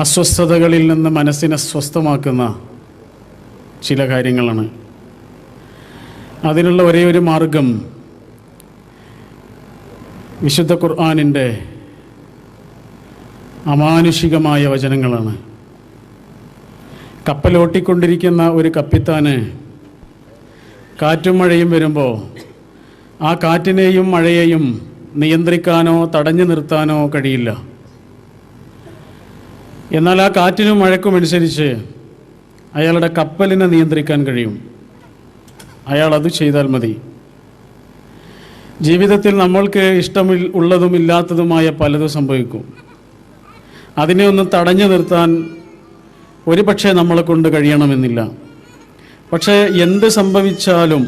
അസ്വസ്ഥതകളിൽ നിന്ന് മനസ്സിനെ സ്വസ്ഥമാക്കുന്ന ചില കാര്യങ്ങളാണ്. അതിനുള്ള ഒരേ ഒരു മാർഗം വിശുദ്ധ ഖുർആനിൻ്റെ അമാനുഷികമായ വചനങ്ങളാണ്. കപ്പലോട്ടിക്കൊണ്ടിരിക്കുന്ന ഒരു കപ്പിത്താന് കാറ്റും മഴയും വരുമ്പോൾ ആ കാറ്റിനെയും മഴയെയും നിയന്ത്രിക്കാനോ തടഞ്ഞു നിർത്താനോ കഴിയില്ല. എന്നാൽ ആ കാറ്റിനും മഴക്കുമനുസരിച്ച് അയാളുടെ കപ്പലിനെ നിയന്ത്രിക്കാൻ കഴിയും. അയാൾ അത് ചെയ്താൽ മതി. ജീവിതത്തിൽ നമ്മൾക്ക് ഇഷ്ടമുള്ളതും ഇല്ലാത്തതുമായ പലതും സംഭവിക്കും. അതിനെ ഒന്ന് തടഞ്ഞു നിർത്താൻ ഒരു പക്ഷേ നമ്മളെ കൊണ്ട് കഴിയണമെന്നില്ല. പക്ഷേ എന്ത് സംഭവിച്ചാലും,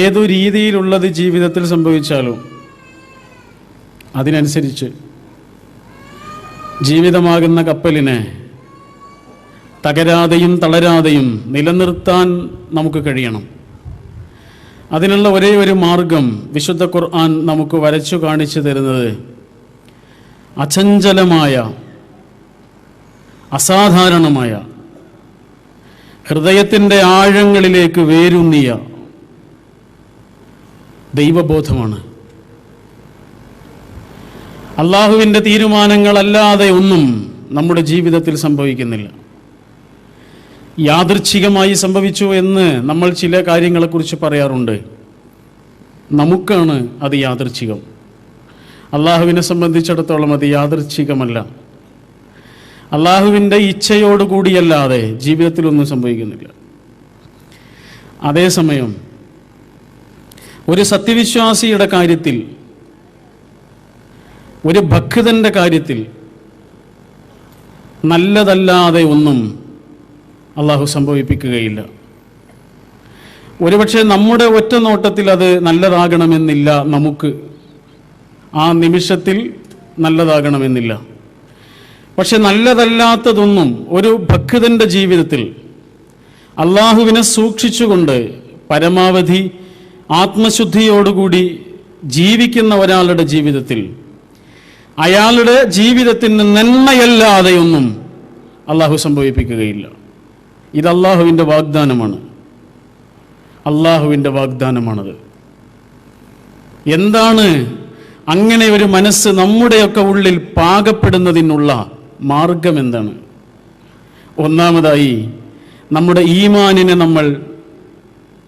ഏതു രീതിയിലുള്ളത് ജീവിതത്തിൽ സംഭവിച്ചാലും അതിനനുസരിച്ച് ജീവിതമാകുന്ന കപ്പലിനെ തകരാതെയും തളരാതെയും നിലനിർത്താൻ നമുക്ക് കഴിയണം. അതിനുള്ള ഒരേ ഒരു മാർഗം വിശുദ്ധ ഖുർആൻ നമുക്ക് വരച്ചു കാണിച്ചു തരുന്നത് അചഞ്ചലമായ, അസാധാരണമായ, ഹൃദയത്തിൻ്റെ ആഴങ്ങളിലേക്ക് വേരൂന്നിയ ദൈവബോധമാണ്. അള്ളാഹുവിൻ്റെ തീരുമാനങ്ങളല്ലാതെ ഒന്നും നമ്മുടെ ജീവിതത്തിൽ സംഭവിക്കുന്നില്ല. യാദൃച്ഛികമായി സംഭവിച്ചു എന്ന് നമ്മൾ ചില കാര്യങ്ങളെക്കുറിച്ച് പറയാറുണ്ട്. നമുക്കാണ് അത് യാദൃച്ഛികം. അള്ളാഹുവിനെ സംബന്ധിച്ചിടത്തോളം അത് യാദൃച്ഛികമല്ല. അള്ളാഹുവിൻ്റെ ഇച്ഛയോടുകൂടിയല്ലാതെ ജീവിതത്തിലൊന്നും സംഭവിക്കുന്നില്ല. അതേസമയം ഒരു സത്യവിശ്വാസിയുടെ കാര്യത്തിൽ, ഒരു ഭക്തൻ്റെ കാര്യത്തിൽ നല്ലതല്ലാതെ ഒന്നും അള്ളാഹു സംഭവിപ്പിക്കുകയില്ല. ഒരുപക്ഷെ നമ്മുടെ ഒറ്റ നോട്ടത്തിൽ അത് നല്ലതാകണമെന്നില്ല. നമുക്ക് ആ നിമിഷത്തിൽ നല്ലതാകണമെന്നില്ല. പക്ഷെ നല്ലതല്ലാത്തതൊന്നും ഒരു ഭക്തൻ്റെ ജീവിതത്തിൽ അള്ളാഹുവിനെ സൂക്ഷിച്ചുകൊണ്ട് പരമാവധി ആത്മശുദ്ധിയോടുകൂടി ജീവിക്കുന്ന ഒരാളുടെ ജീവിതത്തിൽ അയാളുടെ ജീവിതത്തിന് നന്മയല്ലാതെയൊന്നും അള്ളാഹു സംഭവിപ്പിക്കുകയില്ല. ഇത് അള്ളാഹുവിൻ്റെ വാഗ്ദാനമാണ്. അള്ളാഹുവിൻ്റെ വാഗ്ദാനമാണത്. എന്താണ് അങ്ങനെ ഒരു മനസ്സ് നമ്മുടെയൊക്കെ ഉള്ളിൽ പാകപ്പെടുന്നതിനുള്ള മാർഗം എന്താണ്? ഒന്നാമതായി നമ്മുടെ ഈമാനിനെ നമ്മൾ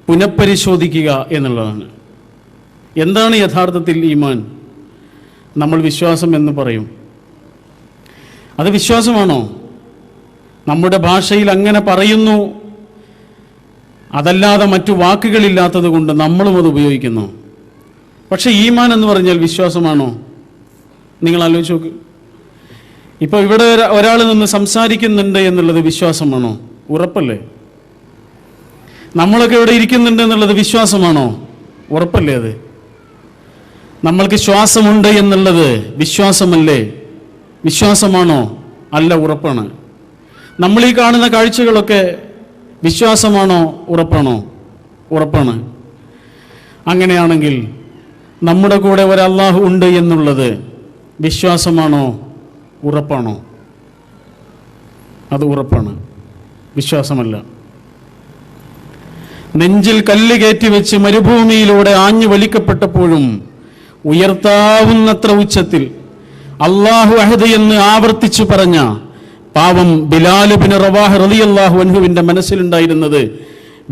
പുനഃപരിശോധിക്കുക എന്നുള്ളതാണ്. എന്താണ് യഥാർത്ഥത്തിൽ ഈമാൻ? നമ്മൾ വിശ്വാസം എന്ന് പറയും. അത് വിശ്വാസമാണോ? നമ്മുടെ ഭാഷയിൽ അങ്ങനെ പറയുന്നു, അതല്ലാതെ മറ്റു വാക്കുകളില്ലാത്തത് കൊണ്ട് നമ്മളും അത് ഉപയോഗിക്കുന്നു. പക്ഷെ ഈമാൻ എന്ന് പറഞ്ഞാൽ വിശ്വാസമാണോ? നിങ്ങൾ ആലോചിച്ച് നോക്ക്. ഇപ്പോൾ ഇവിടെ ഒരാൾ നിന്ന് സംസാരിക്കുന്നുണ്ട് എന്നുള്ളത് വിശ്വാസമാണോ? ഉറപ്പല്ലേ? നമ്മളൊക്കെ ഇവിടെ ഇരിക്കുന്നുണ്ട് എന്നുള്ളത് വിശ്വാസമാണോ? ഉറപ്പല്ലേ? അത് നമ്മൾക്ക് ശ്വാസമുണ്ട് എന്നുള്ളത് വിശ്വാസമല്ലേ? വിശ്വാസമാണോ? അല്ല, ഉറപ്പാണ്. നമ്മൾ ഈ കാണുന്ന കാഴ്ചകളൊക്കെ വിശ്വാസമാണോ? ഉറപ്പാണോ? ഉറപ്പാണ്. അങ്ങനെയാണെങ്കിൽ നമ്മുടെ കൂടെ ഒരു അല്ലാഹു ഉണ്ട് എന്നുള്ളത് വിശ്വാസമാണോ? ഉറപ്പാണോ? അത് ഉറപ്പാണ്, വിശ്വാസമല്ല. നെഞ്ചിൽ കല്ല് കയറ്റി വെച്ച് മരുഭൂമിയിലൂടെ ആഞ്ഞു വലിക്കപ്പെട്ടപ്പോഴും ഉയർത്താവുന്നത്ര ഉച്ചത്തിൽ അല്ലാഹു അഹദ് എന്ന് ആവർത്തിച്ചു പറഞ്ഞ പാവം ബിലാൽ ബിൻ റവാഹ് റളിയല്ലാഹു അൻഹുവിൻ്റെ മനസ്സിലുണ്ടായിരുന്നത്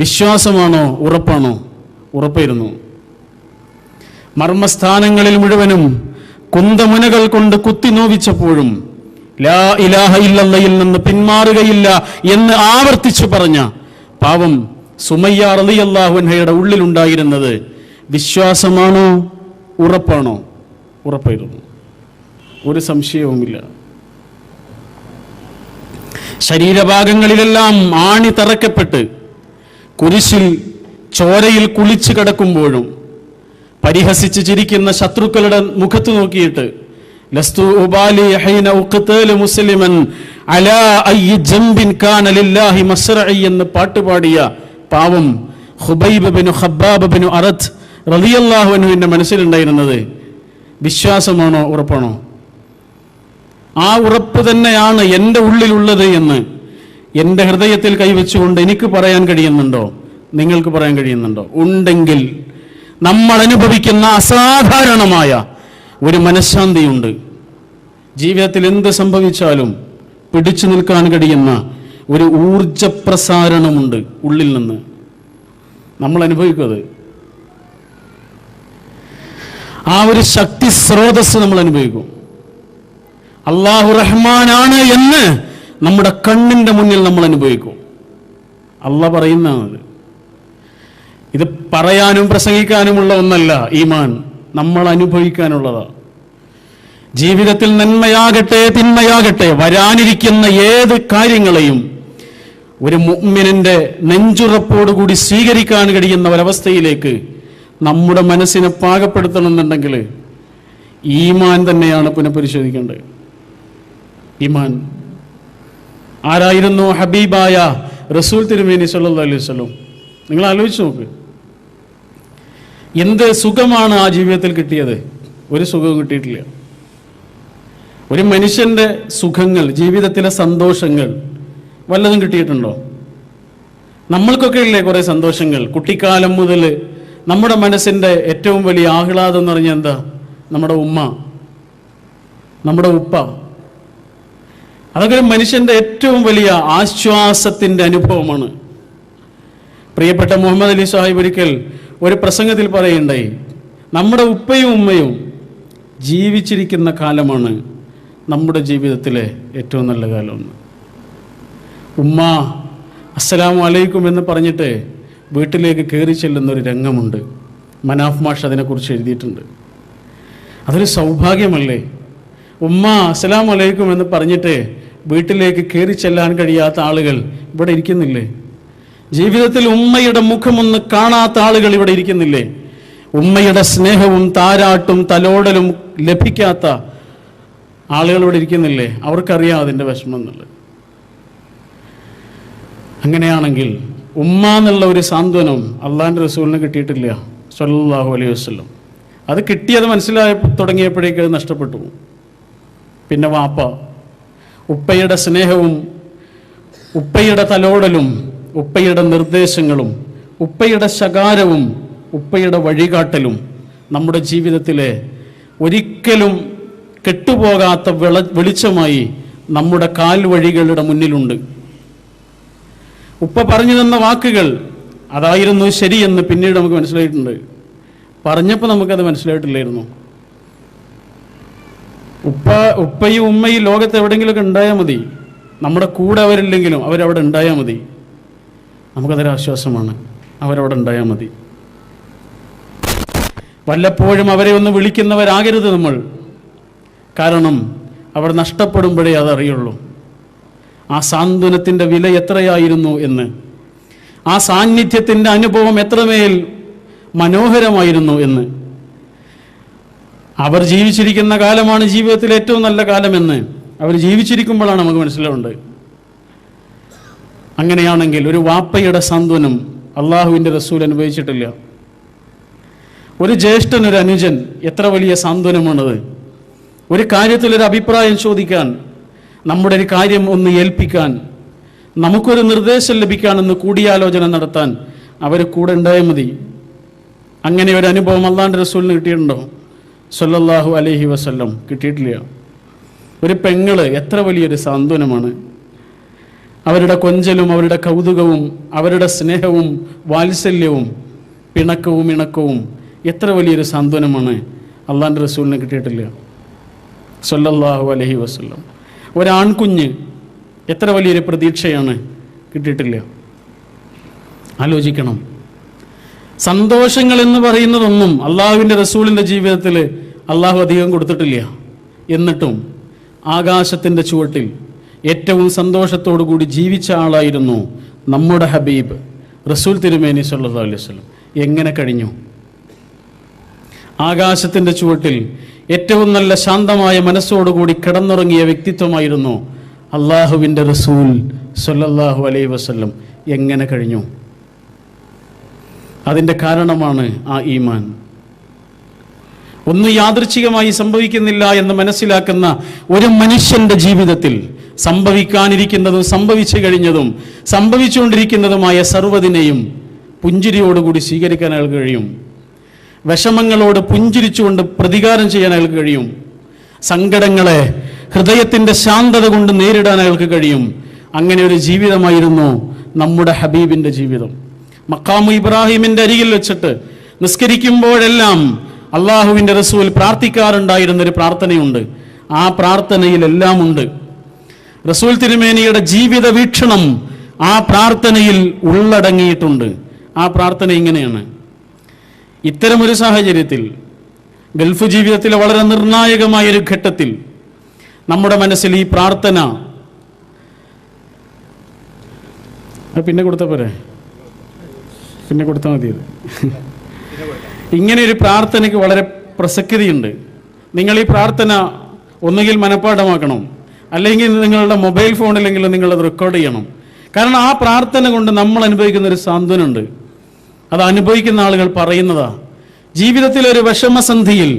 വിശ്വാസമാണോ? ഉറപ്പാണോ? ഉറപ്പായിരുന്നു. മർമ്മസ്ഥാനങ്ങളിൽ മുഴുവനും കുന്തമുനകൾ കൊണ്ട് കുത്തി നോവിച്ചപ്പോഴും ലാ ഇലാഹ ഇല്ലല്ലയിൽ നിന്ന് പിന്മാറുകയില്ല എന്ന് ആവർത്തിച്ചു പറഞ്ഞ പാവം സുമയ്യ റളിയല്ലാഹു അൻഹയുടെ ഉള്ളിലുണ്ടായിരുന്നത് വിശ്വാസമാണോ? ഉറപ്പാണോ? ഉറപ്പായിരുന്നു. ഒരു സംശയവുമില്ല. ശരീരഭാഗങ്ങളിലെല്ലാം ആണി തറക്കപ്പെട്ട് കുരിശിൽ ചോരയിൽ കുളിച്ചു കിടക്കുമ്പോഴും പരിഹസിച്ച് ചിരിക്കുന്ന ശത്രുക്കളുടെ മുഖത്ത് നോക്കിയിട്ട് ലസ്തു ഉബാലി ഹൈന ഉഖ്തല മുസ്ലിമൻ അലാ അയ്യി ജംബിൻ കാന ലില്ലാഹി മസ്റഇ എന്ന് പാട്ടുപാടിയ പാവം ഖുബൈബ് ബിൻ ഖബ്ബാബ് ബിൻ അറത്ത് റളിയല്ലാഹു അൻഹുവിന്റെ മനസ്സിലുണ്ടായിരുന്നത് വിശ്വാസമാണോ? ഉറപ്പാണോ? ആ ഉറപ്പ് തന്നെയാണ് എൻ്റെ ഉള്ളിലുള്ളത് എന്ന് എൻ്റെ ഹൃദയത്തിൽ കൈവച്ചുകൊണ്ട് എനിക്ക് പറയാൻ കഴിയുന്നുണ്ടോ? നിങ്ങൾക്ക് പറയാൻ കഴിയുന്നുണ്ടോ? ഉണ്ടെങ്കിൽ നമ്മൾ അനുഭവിക്കുന്ന അസാധാരണമായ ഒരു മനഃശാന്തിയുണ്ട്. ജീവിതത്തിൽ എന്ത് സംഭവിച്ചാലും പിടിച്ചു നിൽക്കാൻ കഴിയുന്ന ഒരു ഊർജപ്രസാരണമുണ്ട് ഉള്ളിൽ നിന്ന്. നമ്മൾ അനുഭവിക്കുന്നത് ആ ഒരു ശക്തി സ്രോതസ് നമ്മൾ അനുഭവിക്കും. അല്ലാഹു റഹ്മാനാണ് എന്ന് നമ്മുടെ കണ്ണിന്റെ മുന്നിൽ നമ്മൾ അനുഭവിക്കും. അല്ലാഹ് പറയുന്നതാണ്. ഇത് പറയാനും പ്രസംഗിക്കാനുമുള്ള ഒന്നല്ല ഈമാൻ, നമ്മൾ അനുഭവിക്കാനുള്ളതാണ്. ജീവിതത്തിൽ നന്മയാകട്ടെ തിന്മയാകട്ടെ വരാനിരിക്കുന്ന ഏത് കാര്യങ്ങളെയും ഒരു മുഅ്മിനിന്റെ നെഞ്ചുറപ്പോടുകൂടി സ്വീകരിക്കാൻ കഴിയുന്ന ഒരവസ്ഥയിലേക്ക് നമ്മുടെ മനസ്സിനെ പാകപ്പെടുത്തണമെന്നുണ്ടെങ്കിൽ ഈമാൻ തന്നെയാണ് പുനഃപരിശോധിക്കേണ്ടത്. ഈമാൻ. ആരായിരുന്നു ഹബീബായ റസൂൽ തിരുമേനി സല്ലല്ലാഹു അലൈഹി വസല്ലം? നിങ്ങൾ ആലോചിച്ച് നോക്ക്. എന്ത് സുഖമാണ് ആ ജീവിതത്തിൽ കിട്ടിയത്? ഒരു സുഖവും കിട്ടിയിട്ടില്ല. ഒരു മനുഷ്യന്റെ സുഖങ്ങൾ, ജീവിതത്തിലെ സന്തോഷങ്ങൾ വല്ലതും കിട്ടിയിട്ടുണ്ടോ? നമ്മൾക്കൊക്കെ ഇല്ലേ കുറേ സന്തോഷങ്ങൾ? കുട്ടിക്കാലം മുതൽ നമ്മുടെ മനസ്സിൻ്റെ ഏറ്റവും വലിയ ആഹ്ലാദം എന്ന് പറഞ്ഞാൽ എന്താ? നമ്മുടെ ഉമ്മ, നമ്മുടെ ഉപ്പ. അതൊക്കെ ഒരു മനുഷ്യൻ്റെ ഏറ്റവും വലിയ ആശ്വാസത്തിൻ്റെ അനുഭവമാണ്. പ്രിയപ്പെട്ട മുഹമ്മദ് അലി സാഹിബ് ഒരിക്കൽ ഒരു പ്രസംഗത്തിൽ പറയുണ്ടായി, നമ്മുടെ ഉപ്പയും ഉമ്മയും ജീവിച്ചിരിക്കുന്ന കാലമാണ് നമ്മുടെ ജീവിതത്തിലെ ഏറ്റവും നല്ല കാലമെന്ന്. ഉമ്മ അസ്സലാമു അലൈക്കും എന്ന് പറഞ്ഞിട്ട് വീട്ടിലേക്ക് കയറി ചെല്ലുന്നൊരു രംഗമുണ്ട്. മനാഫ് മാഷ് അതിനെക്കുറിച്ച് എഴുതിയിട്ടുണ്ട്. അതൊരു സൗഭാഗ്യമല്ലേ? ഉമ്മ അസ്സലാമു അലൈക്കും എന്ന് പറഞ്ഞിട്ട് വീട്ടിലേക്ക് കയറി ചെല്ലാൻ കഴിയാത്ത ആളുകൾ ഇവിടെ ഇരിക്കുന്നില്ലേ? ജീവിതത്തിൽ ഉമ്മയുടെ മുഖമൊന്ന് കാണാത്ത ആളുകൾ ഇവിടെ ഇരിക്കുന്നില്ലേ? ഉമ്മയുടെ സ്നേഹവും താരാട്ടും തലോടലും ലഭിക്കാത്ത ആളുകൾ ഇവിടെ ഇരിക്കുന്നില്ലേ? അവർക്കറിയാം അതിൻ്റെ വിഷമം എന്നുള്ളത്. അങ്ങനെയാണെങ്കിൽ ഉമ്മ എന്നുള്ള ഒരു സാന്ത്വനം അള്ളാഹിൻ്റെ റസൂലിന് കിട്ടിയിട്ടില്ല സ്വല്ലല്ലാഹു അലൈഹി വസല്ലം. അത് കിട്ടിയത് മനസ്സിലായി തുടങ്ങിയപ്പോഴേക്ക് അത് നഷ്ടപ്പെട്ടു. പിന്നെ വാപ്പ, ഉപ്പയുടെ സ്നേഹവും ഉപ്പയുടെ തലോടലും ഉപ്പയുടെ നിർദ്ദേശങ്ങളും ഉപ്പയുടെ ശകാരവും ഉപ്പയുടെ വഴികാട്ടലും നമ്മുടെ ജീവിതത്തിലെ ഒരിക്കലും കെട്ടുപോകാത്ത വെളിച്ചമായി നമ്മുടെ കാൽവഴികളുടെ മുന്നിലുണ്ട്. ഉപ്പ പറഞ്ഞു തന്ന വാക്കുകൾ അതായിരുന്നു ശരിയെന്ന് പിന്നീട് നമുക്ക് മനസ്സിലായിട്ടുണ്ട്. പറഞ്ഞപ്പോൾ നമുക്കത് മനസ്സിലായിട്ടില്ലായിരുന്നു. ഉപ്പയും ഉമ്മയും ലോകത്ത് എവിടെയെങ്കിലുമൊക്കെ ഉണ്ടായാൽ മതി, നമ്മുടെ കൂടെ അവരില്ലെങ്കിലും അവരവിടെ ഉണ്ടായാൽ മതി, നമുക്കതൊരാശ്വാസമാണ്. അവരവിടെ ഉണ്ടായാൽ മതി. വല്ലപ്പോഴും അവരെ ഒന്ന് വിളിക്കുന്നവരാകരുത് നമ്മൾ. കാരണം അവർ നഷ്ടപ്പെടുമ്പോഴേ അതറിയുള്ളൂ ആ സാന്ത്വനത്തിൻ്റെ വില എത്രയായിരുന്നു എന്ന്, ആ സാന്നിധ്യത്തിൻ്റെ അനുഭവം എത്രമേൽ മനോഹരമായിരുന്നു എന്ന്. അവർ ജീവിച്ചിരിക്കുന്ന കാലമാണ് ജീവിതത്തിലെ ഏറ്റവും നല്ല കാലമെന്ന് അവർ ജീവിച്ചിരിക്കുമ്പോഴാണ് നമുക്ക് മനസ്സിലാവേണ്ടത്. അങ്ങനെയാണെങ്കിൽ ഒരു വാപ്പയുടെ സാന്ത്വനം അള്ളാഹുവിൻ്റെ റസൂൽ അനുഭവിച്ചിട്ടില്ല. ഒരു ജ്യേഷ്ഠൻ, ഒരു അനുജൻ, എത്ര വലിയ സാന്ത്വനമാണത്. ഒരു കാര്യത്തിലൊരു അഭിപ്രായം ചോദിക്കാൻ, നമ്മുടെ ഒരു കാര്യം ഒന്ന് ഏൽപ്പിക്കാൻ, നമുക്കൊരു നിർദ്ദേശം ലഭിക്കാനെന്ന് കൂടിയാലോചന നടത്താൻ അവർ കൂടെ ഉണ്ടായാൽ മതി. അങ്ങനെ ഒരു അനുഭവം അള്ളാഹിൻ്റെ റസൂലിന് കിട്ടിയിട്ടുണ്ടോ? സ്വല്ലല്ലാഹു അലൈഹി വസല്ലം കിട്ടിയിട്ടില്ല. ഒരു പെങ്ങള് എത്ര വലിയൊരു സാന്ത്വനമാണ്. അവരുടെ കൊഞ്ചലും അവരുടെ കൗതുകവും അവരുടെ സ്നേഹവും വാത്സല്യവും പിണക്കവും ഇണക്കവും എത്ര വലിയൊരു സാന്ത്വനമാണ് അള്ളാഹിൻ്റെ റസൂലിന് കിട്ടിയിട്ടില്ല സ്വല്ലല്ലാഹു അലൈഹി വസല്ലം. ഒരാൺകുഞ്ഞ് എത്ര വലിയൊരു പ്രതീക്ഷയാണ് കിട്ടിയിട്ടില്ല. ആലോചിക്കണം. സന്തോഷങ്ങൾ എന്ന് പറയുന്നതൊന്നും അള്ളാഹുവിൻ്റെ റസൂലിൻ്റെ ജീവിതത്തിൽ അള്ളാഹു അധികം കൊടുത്തിട്ടില്ല. എന്നിട്ടും ആകാശത്തിൻ്റെ ചുവട്ടിൽ ഏറ്റവും സന്തോഷത്തോടു കൂടി ജീവിച്ച ആളായിരുന്നു നമ്മുടെ ഹബീബ് റസൂൽ തിരുമേനി സല്ലല്ലാഹു അലൈഹി വസല്ലം. എങ്ങനെ കഴിഞ്ഞു? ആകാശത്തിൻ്റെ ചുവട്ടിൽ ഏറ്റവും നല്ല ശാന്തമായ മനസ്സോടുകൂടി കിടന്നുറങ്ങിയ വ്യക്തിത്വമായിരുന്നു അള്ളാഹുവിൻ്റെ റസൂൽ സല്ലല്ലാഹു അലൈഹി വസല്ലം. എങ്ങനെ കഴിഞ്ഞു? അതിൻ്റെ കാരണമാണ് ആ ഈമാൻ. ഒന്നും യാദൃച്ഛികമായി സംഭവിക്കുന്നില്ല എന്ന് മനസ്സിലാക്കുന്ന ഒരു മനുഷ്യന്റെ ജീവിതത്തിൽ സംഭവിക്കാനിരിക്കുന്നതും സംഭവിച്ചു കഴിഞ്ഞതും സംഭവിച്ചുകൊണ്ടിരിക്കുന്നതുമായ സർവ്വതിനെയും പുഞ്ചിരിയോടുകൂടി സ്വീകരിക്കാൻ അയാൾക്ക് കഴിയും. വിഷമങ്ങളോട് പുഞ്ചിരിച്ചുകൊണ്ട് പ്രതികാരം ചെയ്യാൻ അയാൾക്ക് കഴിയും. സങ്കടങ്ങളെ ഹൃദയത്തിൻ്റെ ശാന്തത കൊണ്ട് നേരിടാൻ അയാൾക്ക് കഴിയും. അങ്ങനെ ഒരു ജീവിതമായിരുന്നു നമ്മുടെ ഹബീബിൻ്റെ ജീവിതം. മഖാമു ഇബ്രാഹിമിൻ്റെ അരികിൽ വെച്ചിട്ട് നിസ്കരിക്കുമ്പോഴെല്ലാം അള്ളാഹുവിൻ്റെ റസൂൽ പ്രാർത്ഥിക്കാറുണ്ടായിരുന്നൊരു പ്രാർത്ഥനയുണ്ട്. ആ പ്രാർത്ഥനയിലെല്ലാം ഉണ്ട്. റസൂൽ തിരുമേനിയുടെ ജീവിത വീക്ഷണം ആ പ്രാർത്ഥനയിൽ ഉള്ളടങ്ങിയിട്ടുണ്ട്. ആ പ്രാർത്ഥന ഇങ്ങനെയാണ്: ഇത്തരമൊരു സാഹചര്യത്തിൽ, ഗൾഫ് ജീവിതത്തിലെ വളരെ നിർണായകമായൊരു ഘട്ടത്തിൽ നമ്മുടെ മനസ്സിൽ ഈ പ്രാർത്ഥന പിന്നെ കൊടുത്താൽ പോരെ, പിന്നെ കൊടുത്താൽ മതിയത്. ഇങ്ങനെ ഒരു പ്രാർത്ഥനയ്ക്ക് വളരെ പ്രസക്തിയുണ്ട്. നിങ്ങൾ ഈ പ്രാർത്ഥന ഒന്നുകിൽ മനഃപ്പാഠമാക്കണം, അല്ലെങ്കിൽ നിങ്ങളുടെ മൊബൈൽ ഫോണിലെങ്കിലും നിങ്ങളത് റെക്കോർഡ് ചെയ്യണം. കാരണം ആ പ്രാർത്ഥന കൊണ്ട് നമ്മൾ അനുഭവിക്കുന്ന ഒരു സാന്ത്വനമുണ്ട്. അത് അനുഭവിക്കുന്ന ആളുകൾ പറയുന്നതാ. ജീവിതത്തിലൊരു വിഷമസന്ധിയിൽ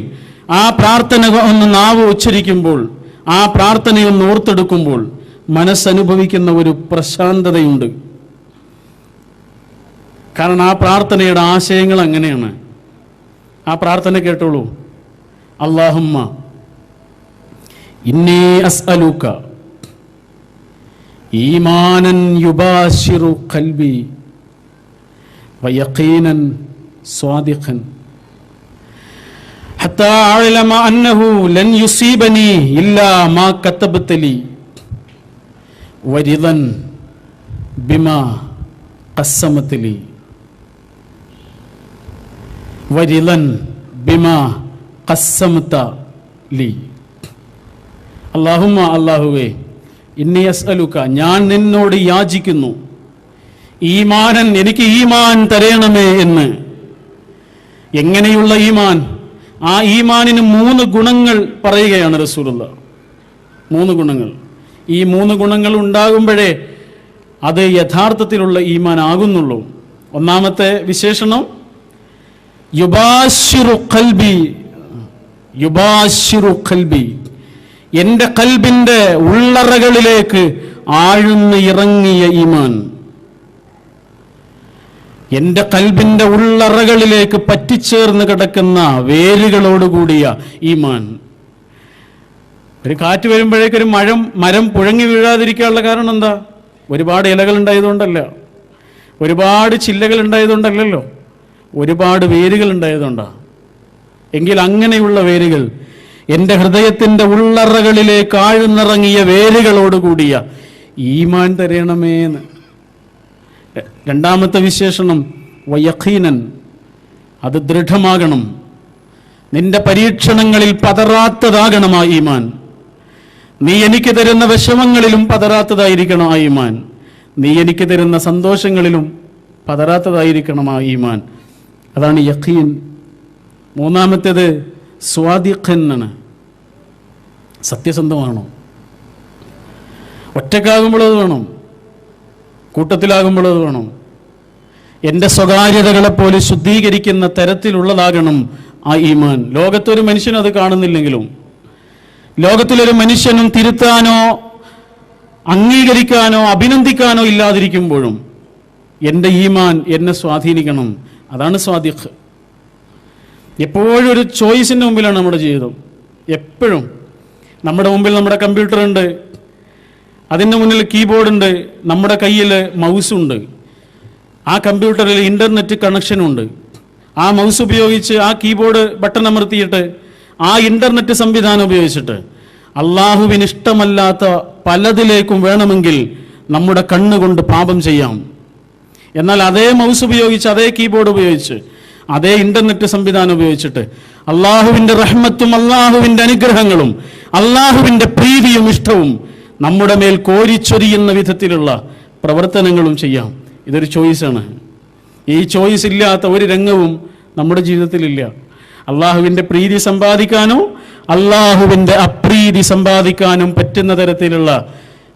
ആ പ്രാർത്ഥന ഒന്ന് നാവ് ഉച്ചരിക്കുമ്പോൾ, ആ പ്രാർത്ഥനയൊന്ന് ഓർത്തെടുക്കുമ്പോൾ മനസ്സനുഭവിക്കുന്ന ഒരു പ്രശാന്തതയുണ്ട്. കാരണം ആ പ്രാർത്ഥനയുടെ ആശയങ്ങൾ അങ്ങനെയാണ്. ആ പ്രാർത്ഥന കേട്ടോളൂ: അല്ലാഹുമ്മ ഇന്നി അസ്അലുക ഈമാനൻ യുബാശിറു ഖൽബി വയഖീനൻ സ്വാദിഖൻ ഹത്താ അഅലമ അന്നഹു ലൻ യുസീബനി ഇല്ലാ മാ കതബത ലി വരിദൻ ബിമാ ഖസ്സമത ലി വരിദൻ ബിമാ ഖസ്സമത ലി. അല്ലാഹുമ്മ, അല്ലാഹുവേ, ഇന്നി അസ്അലുക, ഞാൻ നിന്നോട് യാചിക്കുന്നു, ഈമാനൻ, എനിക്ക് ഈമാൻ തരയണമേ എന്ന്. എങ്ങനെയുള്ള ഈമാൻ? ആ ഈമാനിന് 3 ഗുണങ്ങൾ പറയുകയാണ് റസൂലുള്ളാഹ്. 3 ഗുണങ്ങൾ. ഈ 3 ഗുണങ്ങൾ ഉണ്ടാകുമ്പോഴേ അത് യഥാർത്ഥത്തിലുള്ള ഈമാൻ ആകുന്നുള്ളൂ. ഒന്നാമത്തെ വിശേഷണം യുബാശിറു ഖൽബി, യുബാശിറു ഖൽബി, എൻ്റെ ഖൽബിൻ്റെ ഉള്ളറകളിലേക്ക് ആഴ്ന്ന് ഇറങ്ങിയ ഈമാൻ, എൻ്റെ ഖൽബിൻ്റെ ഉള്ളറകളിലേക്ക് പറ്റിച്ചേർന്ന് കിടക്കുന്ന വേരുകളോടുകൂടിയ ഈമാൻ. ഒരു കാറ്റ് വരുമ്പോഴേക്കൊരു മരം പുഴങ്ങി വീഴാതിരിക്കാനുള്ള കാരണം എന്താ? ഒരുപാട് ഇലകൾ ഉണ്ടായതുകൊണ്ടല്ല, ഒരുപാട് ചില്ലകൾ ഉണ്ടായതുകൊണ്ടല്ലല്ലോ, ഒരുപാട് വേരുകൾ ഉണ്ടായതുകൊണ്ടാണ്. എങ്കിൽ അങ്ങനെയുള്ള വേരുകൾ, എൻ്റെ ഹൃദയത്തിൻ്റെ ഉള്ളറകളിലേക്ക് ആഴ്ന്നിറങ്ങിയ വേരുകളോടുകൂടിയ ഈമാൻ തരയണമേന്ന്. രണ്ടാമത്തെ വിശേഷണം വയഖീനൻ, അത് ദൃഢമാകണം. നിന്റെ പരീക്ഷണങ്ങളിൽ പതറാത്തതാകണം ആ ഈമാൻ. നീ എനിക്ക് തരുന്ന വിഷമങ്ങളിലും പതറാത്തതായിരിക്കണം ആ ഈമാൻ. നീ എനിക്ക് തരുന്ന സന്തോഷങ്ങളിലും പതറാത്തതായിരിക്കണം ആ ഈമാൻ. അതാണ് യഖീൻ. മൂന്നാമത്തേത് സ്വാദിഖൻ ആണ്. സത്യസന്ധമാണോ? ഒറ്റക്കാകുമ്പോഴത് വേണം, കൂട്ടത്തിലാകുമ്പോഴത് വേണം. എൻ്റെ സ്വകാര്യതകളെപ്പോലെ ശുദ്ധീകരിക്കുന്ന തരത്തിലുള്ളതാകണം ആ ഈമാൻ. ലോകത്തൊരു മനുഷ്യനും അത് കാണുന്നില്ലെങ്കിലും, ലോകത്തിലൊരു മനുഷ്യനും തിരുത്താനോ അംഗീകരിക്കാനോ അഭിനന്ദിക്കാനോ ഇല്ലാതിരിക്കുമ്പോഴും എൻ്റെ ഈമാൻ എന്നെ സ്വാധീനിക്കണം. അതാണ് സ്വാദിഖ്. എപ്പോഴും ഒരു ചോയ്സിൻ്റെ മുമ്പിലാണ് നമ്മുടെ ജീവിതം. എപ്പോഴും നമ്മുടെ മുമ്പിൽ നമ്മുടെ കമ്പ്യൂട്ടർ ഉണ്ട്, അതിൻ്റെ മുന്നിൽ കീബോർഡുണ്ട്, നമ്മുടെ കയ്യിൽ മൗസുണ്ട്, ആ കമ്പ്യൂട്ടറിൽ ഇൻ്റർനെറ്റ് കണക്ഷനുണ്ട്. ആ മൗസ് ഉപയോഗിച്ച് ആ കീബോർഡ് ബട്ടൺ അമർത്തിയിട്ട് ആ ഇൻ്റർനെറ്റ് സംവിധാനം ഉപയോഗിച്ചിട്ട് അള്ളാഹുവിന് ഇഷ്ടമല്ലാത്ത പലതിലേക്കും വേണമെങ്കിൽ നമ്മുടെ കണ്ണുകൊണ്ട് പാപം ചെയ്യാം. എന്നാൽ അതേ മൗസ് ഉപയോഗിച്ച്, അതേ കീബോർഡ് ഉപയോഗിച്ച്, അതേ ഇൻ്റർനെറ്റ് സംവിധാനം ഉപയോഗിച്ചിട്ട് അള്ളാഹുവിൻ്റെ റഹ്മത്തും അള്ളാഹുവിൻ്റെ അനുഗ്രഹങ്ങളും അള്ളാഹുവിൻ്റെ പ്രീതിയും ഇഷ്ടവും നമ്മുടെ മേൽ കോരിച്ചൊരിയുന്ന വിധത്തിലുള്ള പ്രവർത്തനങ്ങളും ചെയ്യാം. ഇതൊരു ചോയ്സാണ്. ഈ ചോയ്സ് ഇല്ലാത്ത ഒരു രംഗവും നമ്മുടെ ജീവിതത്തിലില്ല. അള്ളാഹുവിൻ്റെ പ്രീതി സമ്പാദിക്കാനോ അള്ളാഹുവിൻ്റെ അപ്രീതി സമ്പാദിക്കാനും പറ്റുന്ന തരത്തിലുള്ള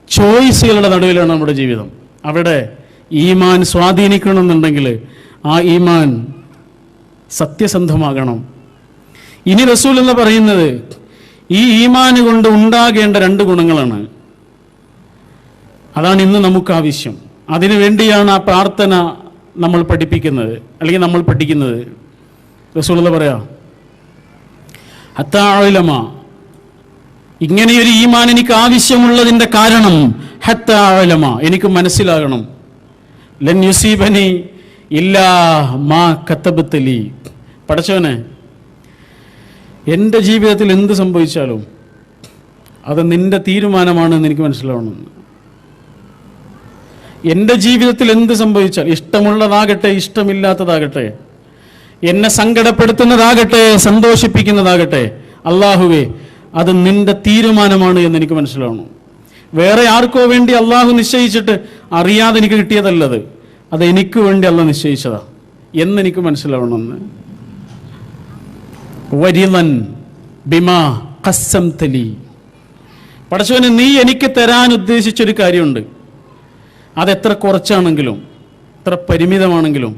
ചോയ്സുകളുടെ നടുവിലാണ് നമ്മുടെ ജീവിതം. അവിടെ ഈമാൻ സ്വാധീനിക്കണമെന്നുണ്ടെങ്കിൽ ആ ഈമാൻ സത്യസന്ധമാകണം. ഇനി റസൂൽ എന്ന് പറയുന്നത് ഈ ഈമാൻ കൊണ്ട് ഉണ്ടാകേണ്ട 2 ഗുണങ്ങളാണ്. അതാണ് ഇന്ന് നമുക്ക് ആവശ്യം. അതിനു വേണ്ടിയാണ് ആ പ്രാർത്ഥന നമ്മൾ പഠിപ്പിക്കുന്നത്, അല്ലെങ്കിൽ നമ്മൾ പഠിക്കുന്നത്. റസൂൽ പറയാ, ഹത്താ ഉലമ, ഇങ്ങനെയൊരു ഈമാൻ എനിക്ക് ആവശ്യമുള്ളതിൻ്റെ കാരണം ഹത്താ ഉലമ, എനിക്ക് മനസ്സിലാകണം, ലൻ യുസീബനി ഇല്ലാ മാ കതബത ലി, പടച്ചവനെ എൻ്റെ ജീവിതത്തിൽ എന്ത് സംഭവിച്ചാലും അത് നിന്റെ തീരുമാനമാണെന്ന് എനിക്ക് മനസ്സിലാവണം. എൻ്റെ ജീവിതത്തിൽ എന്ത് സംഭവിച്ചാൽ, ഇഷ്ടമുള്ളതാകട്ടെ ഇഷ്ടമില്ലാത്തതാകട്ടെ, എന്നെ സങ്കടപ്പെടുത്തുന്നതാകട്ടെ സന്തോഷിപ്പിക്കുന്നതാകട്ടെ, അള്ളാഹുവേ അത് നിന്റെ തീരുമാനമാണ് എന്ന് എനിക്ക് മനസ്സിലാവണം. വേറെ ആർക്കോ വേണ്ടി അള്ളാഹു നിശ്ചയിച്ചിട്ട് അറിയാതെ എനിക്ക് കിട്ടിയതല്ലത്, അത് എനിക്ക് വേണ്ടി അള്ളാഹ് നിശ്ചയിച്ചതാ എന്നെനിക്ക് മനസ്സിലാവണമെന്ന്. വരിലൻ ബിമാ ഖസ്സംത ലി, പടച്ചവനെ നീ എനിക്ക് തരാൻ ഉദ്ദേശിച്ചൊരു കാര്യമുണ്ട്, അതെത്ര കുറച്ചാണെങ്കിലും, എത്ര പരിമിതമാണെങ്കിലും,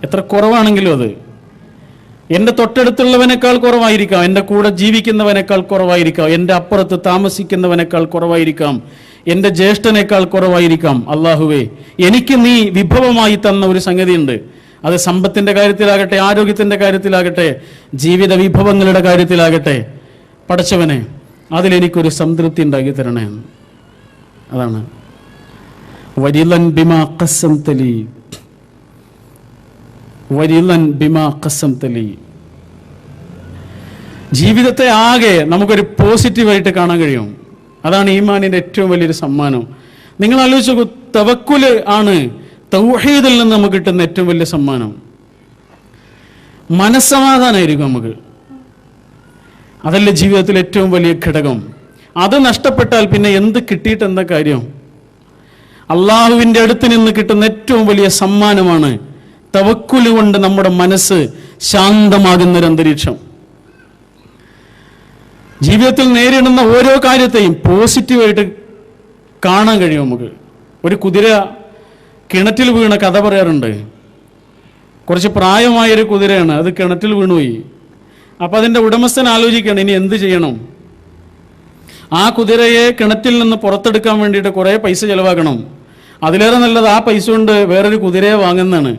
എത്ര കുറവാണെങ്കിലും, അത് എൻ്റെ തൊട്ടടുത്തുള്ളവനേക്കാൾ കുറവായിരിക്കാം, എൻ്റെ കൂടെ ജീവിക്കുന്നവനേക്കാൾ കുറവായിരിക്കാം, എൻ്റെ അപ്പുറത്ത് താമസിക്കുന്നവനേക്കാൾ കുറവായിരിക്കാം, എൻ്റെ ജ്യേഷ്ഠനേക്കാൾ കുറവായിരിക്കാം. അള്ളാഹുവേ, എനിക്ക് നീ വിഭവമായി തന്ന ഒരു സംഗതിയുണ്ട്. അത് സമ്പത്തിൻ്റെ കാര്യത്തിലാകട്ടെ, ആരോഗ്യത്തിൻ്റെ കാര്യത്തിലാകട്ടെ, ജീവിത വിഭവങ്ങളുടെ കാര്യത്തിലാകട്ടെ, പടച്ചവനെ അതിലെനിക്കൊരു സംതൃപ്തി ഉണ്ടാക്കി തരണേ. അതാണ് വരിലൻ ബിമാ ഖസ്സംത ലി, വരിലൻ ബിമാ ഖസ്സംത ലി. ജീവിതത്തെ ആകെ നമുക്കൊരു പോസിറ്റീവായിട്ട് കാണാൻ കഴിയും. അതാണ് ഈമാനിൻ്റെ ഏറ്റവും വലിയൊരു സമ്മാനം. നിങ്ങൾ ആലോചിച്ച് നോക്കൂ, തവക്കുൽ ആണ് തൗഹീദിൽ നിന്ന് നമുക്ക് കിട്ടുന്ന ഏറ്റവും വലിയ സമ്മാനം. മനസ്സമാധാനമായിരിക്കും നമുക്ക്, അതല്ലേ ജീവിതത്തിൽ ഏറ്റവും വലിയ ഘടകം. അത് നഷ്ടപ്പെട്ടാൽ പിന്നെ എന്ത് കിട്ടിയിട്ട് എന്താ കാര്യം? അള്ളാഹുവിൻ്റെ അടുത്ത് നിന്ന് കിട്ടുന്ന ഏറ്റവും വലിയ സമ്മാനമാണ് തവക്കുൽ കൊണ്ട് നമ്മുടെ മനസ്സ് ശാന്തമാകുന്നൊരു അന്തരീക്ഷം. ജീവിതത്തിൽ നേരിടുന്ന ഓരോ കാര്യത്തെയും പോസിറ്റീവായിട്ട് കാണാൻ കഴിയും നമുക്ക്. ഒരു കുതിര കിണറ്റിൽ വീണ കഥ പറയാറുണ്ട്. കുറച്ച് പ്രായമായൊരു കുതിരയാണ്, അത് കിണറ്റിൽ വീണുപോയി. അപ്പം അതിൻ്റെ ഉടമസ്ഥൻ ആലോചിക്കണം ഇനി എന്ത് ചെയ്യണം. ആ കുതിരയെ കിണറ്റിൽ നിന്ന് പുറത്തെടുക്കാൻ വേണ്ടിയിട്ട് കുറേ പൈസ ചിലവാക്കണം. അതിലേറെ നല്ലത് ആ പൈസ കൊണ്ട് വേറൊരു കുതിരയെ വാങ്ങുന്നതാണ്.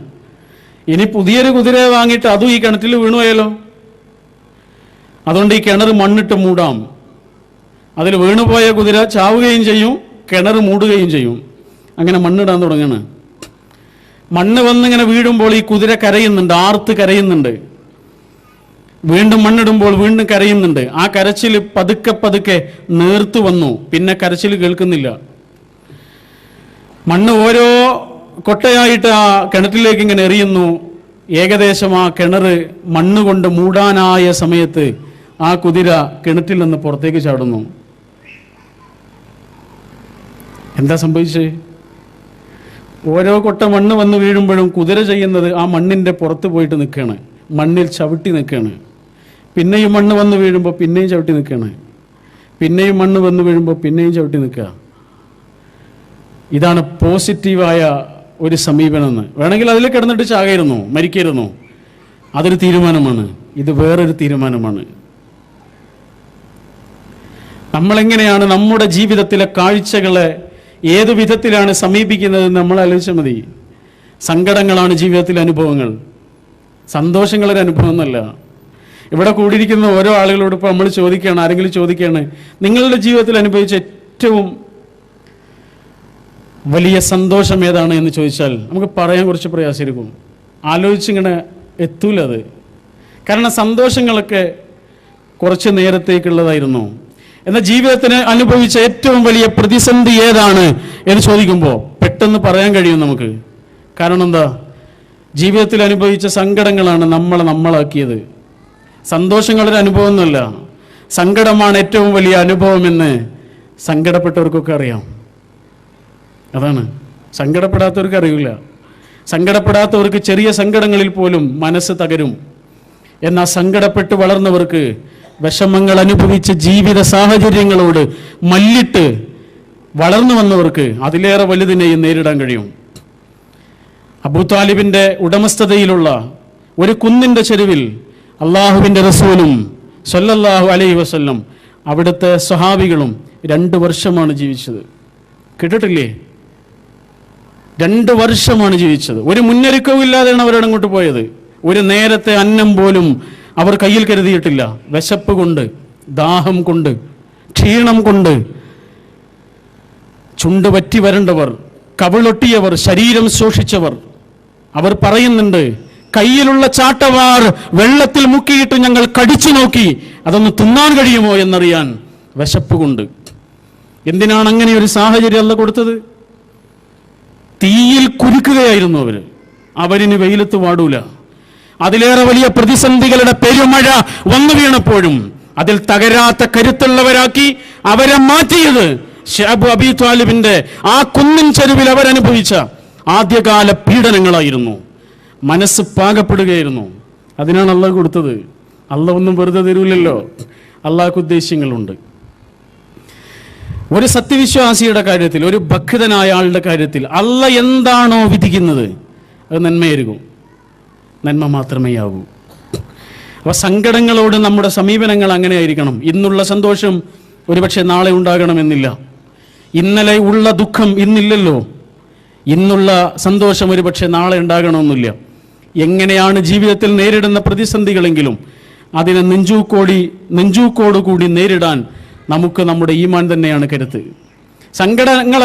ഇനി പുതിയൊരു കുതിരയെ വാങ്ങിയിട്ട് അതും ഈ കിണറ്റിൽ വീണുപോയാലോ? അതുകൊണ്ട് ഈ കിണർ മണ്ണിട്ട് മൂടാം. അതിൽ വീണുപോയ കുതിര ചാവുകയും ചെയ്യും, കിണർ മൂടുകയും ചെയ്യും. അങ്ങനെ മണ്ണിടാൻ തുടങ്ങുകയാണ്. മണ്ണ് വന്നിങ്ങനെ വീഴുമ്പോൾ ഈ കുതിര കരയുന്നുണ്ട്, ആർത്ത് കരയുന്നുണ്ട്. വീണ്ടും മണ്ണിടുമ്പോൾ വീണ്ടും കരയുന്നുണ്ട്. ആ കരച്ചിൽ പതുക്കെ പതുക്കെ നേർത്തു വന്നു, പിന്നെ കരച്ചിൽ കേൾക്കുന്നില്ല. മണ്ണ് ഓരോ കൊട്ടയായിട്ട് ആ കിണറ്റിലേക്ക് ഇങ്ങനെ എറിയുന്നു. ഏകദേശം ആ കിണർ മണ്ണ് കൊണ്ട് മൂടാനായ സമയത്ത് ആ കുതിര കിണറ്റിൽ നിന്ന് പുറത്തേക്ക് ചാടുന്നു. എന്താ സംഭവിച്ചത്? ഓരോ കൊട്ട മണ്ണ് വന്ന് വീഴുമ്പോഴും കുതിര ചെയ്യുന്നത് ആ മണ്ണിൻ്റെ പുറത്ത് പോയിട്ട് നിൽക്കുകയാണ്, മണ്ണിൽ ചവിട്ടി നിൽക്കുകയാണ്. പിന്നെയും മണ്ണ് വന്ന് വീഴുമ്പോൾ പിന്നെയും ചവിട്ടി നിൽക്കുകയാണ്, പിന്നെയും മണ്ണ് വന്ന് വീഴുമ്പോൾ പിന്നെയും ചവിട്ടി നിൽക്കുക. ഇതാണ് പോസിറ്റീവായ ഒരു സമീപനം. വേണമെങ്കിൽ അതിൽ കിടന്നിട്ട് ചാകരുന്നു, മരിക്കരുന്നു, അതൊരു തീരുമാനമാണ്. ഇത് വേറൊരു തീരുമാനമാണ്. നമ്മളെങ്ങനെയാണ് നമ്മുടെ ജീവിതത്തിലെ കാഴ്ചകളെ ഏതു വിധത്തിലാണ് സമീപിക്കുന്നത് നമ്മൾ ആലോചിച്ചാൽ മതി. സങ്കടങ്ങളാണ് ജീവിതത്തിലെ അനുഭവങ്ങൾ, സന്തോഷങ്ങളൊരു അനുഭവം എന്നല്ല. ഇവിടെ കൂടിയിരിക്കുന്ന ഓരോ ആളുകളോട് ഇപ്പോൾ നമ്മൾ ചോദിക്കുകയാണ്, ആരെങ്കിലും ചോദിക്കുകയാണ്, നിങ്ങളുടെ ജീവിതത്തിൽ അനുഭവിച്ച ഏറ്റവും വലിയ സന്തോഷം ഏതാണ് എന്ന് ചോദിച്ചാൽ നമുക്ക് പറയാൻ കുറച്ച് പ്രയാസമായിരിക്കും. ആലോചിച്ചിങ്ങനെ എത്തൂല അത്. കാരണം സന്തോഷങ്ങളൊക്കെ കുറച്ച് നേരത്തേക്കുള്ളതായിരുന്നു. എന്നാൽ ജീവിതത്തിന് അനുഭവിച്ച ഏറ്റവും വലിയ പ്രതിസന്ധി ഏതാണ് എന്ന് ചോദിക്കുമ്പോൾ പെട്ടെന്ന് പറയാൻ കഴിയും നമുക്ക്. കാരണം എന്താ? ജീവിതത്തിൽ അനുഭവിച്ച സങ്കടങ്ങളാണ് നമ്മളാക്കിയത്. സന്തോഷങ്ങളുടെ അനുഭവം ഒന്നുമല്ല, സങ്കടമാണ് ഏറ്റവും വലിയ അനുഭവമെന്ന് സങ്കടപ്പെട്ടവർക്കൊക്കെ അറിയാം. അതാണ്, സങ്കടപ്പെടാത്തവർക്ക് അറിയില്ല. സങ്കടപ്പെടാത്തവർക്ക് ചെറിയ സങ്കടങ്ങളിൽ പോലും മനസ്സ് തകരും. എന്നാൽ സങ്കടപ്പെട്ട് വളർന്നവർക്ക് വിഷമങ്ങൾ അനുഭവിച്ച് ജീവിത സാഹചര്യങ്ങളോട് മല്ലിട്ട് വളർന്നു വന്നവർക്ക് അതിലേറെ വലുതിനെയും നേരിടാൻ കഴിയും. അബൂ താലിബിൻ്റെ ഉടമസ്ഥതയിലുള്ള ഒരു കുന്നിൻ്റെ ചെരുവിൽ അള്ളാഹുവിൻ്റെ റസൂലും സല്ലല്ലാഹു അലൈഹി വസല്ലം അവിടുത്തെ സ്വഹാബികളും 2 വർഷമാണ് ജീവിച്ചത്. കേട്ടിട്ടില്ലേ? 2 വർഷമാണ് ജീവിച്ചത്. ഒരു മുന്നൊരുക്കവും ഇല്ലാതെയാണ് അവരുടെ അങ്ങോട്ട് പോയത്. ഒരു നേരത്തെ അന്നം പോലും അവർ കയ്യിൽ കരുതിയിട്ടില്ല. വിശപ്പ് കൊണ്ട്, ദാഹം കൊണ്ട്, ക്ഷീണം കൊണ്ട് ചുണ്ട് പറ്റി വരണ്ടവർ, കവിളൊട്ടിയവർ, ശരീരം ശോഷിച്ചവർ. അവർ പറയുന്നുണ്ട്, കയ്യിലുള്ള ചാട്ടവാർ വെള്ളത്തിൽ മുക്കിയിട്ട് ഞങ്ങൾ കടിച്ചു നോക്കി, അതൊന്ന് തിന്നാൻ കഴിയുമോ എന്നറിയാൻ വിശപ്പ് കൊണ്ട്. എന്തിനാണ് അങ്ങനെ ഒരു സാഹചര്യം അല്ലാഹു കൊടുത്തത്? തീയിൽ കുരുക്കുകയായിരുന്നു അവരിന് വെയിലത്ത് വാടൂല. അതിലേറെ വലിയ പ്രതിസന്ധികളുടെ പെരുമഴ വന്നു വീണപ്പോഴും അതിൽ തകരാത്ത കരുത്തുള്ളവരാക്കി അവരെ മാറ്റിയത് ശഅബ് അബീ ത്വാലിബിന്റെ ആ കുന്നിൻ ചെരുവിൽ അവരനുഭവിച്ച ആദ്യകാല പീഡനങ്ങളായിരുന്നു. മനസ്സ് പാകപ്പെടുകയായിരുന്നു. അതിനാണ് അള്ളാഹു കൊടുത്തത്. അള്ളാഹ് ഒന്നും വെറുതെ തരൂലല്ലോ. അള്ളാഹ്ക്ക് ഉദ്ദേശ്യങ്ങളുണ്ട്. ഒരു സത്യവിശ്വാസിയുടെ കാര്യത്തിൽ, ഒരു ഭക്തനായ ആളുടെ കാര്യത്തിൽ അള്ളാഹ് എന്താണോ വിധിക്കുന്നത് അത് നന്മയായിരിക്കും, നന്മ മാത്രമേ ആകൂ. അപ്പോൾ സങ്കടങ്ങളോട് നമ്മുടെ സമീപനങ്ങൾ അങ്ങനെ ആയിരിക്കണം. ഇന്നുള്ള സന്തോഷം ഒരുപക്ഷെ നാളെ ഉണ്ടാകണമെന്നില്ല. ഇന്നലെ ഉള്ള ദുഃഖം ഇന്നില്ലല്ലോ. ഇന്നുള്ള സന്തോഷം ഒരുപക്ഷെ നാളെ ഉണ്ടാകണമെന്നില്ല. എങ്ങനെയാണ് ജീവിതത്തിൽ നേരിടുന്ന പ്രതിസന്ധികളെങ്കിലും അതിനെ നെഞ്ചൂക്കോടുകൂടി നേരിടാൻ നമുക്ക് നമ്മുടെ ഈമാൻ തന്നെയാണ് കരുത്ത്. സങ്കടങ്ങൾ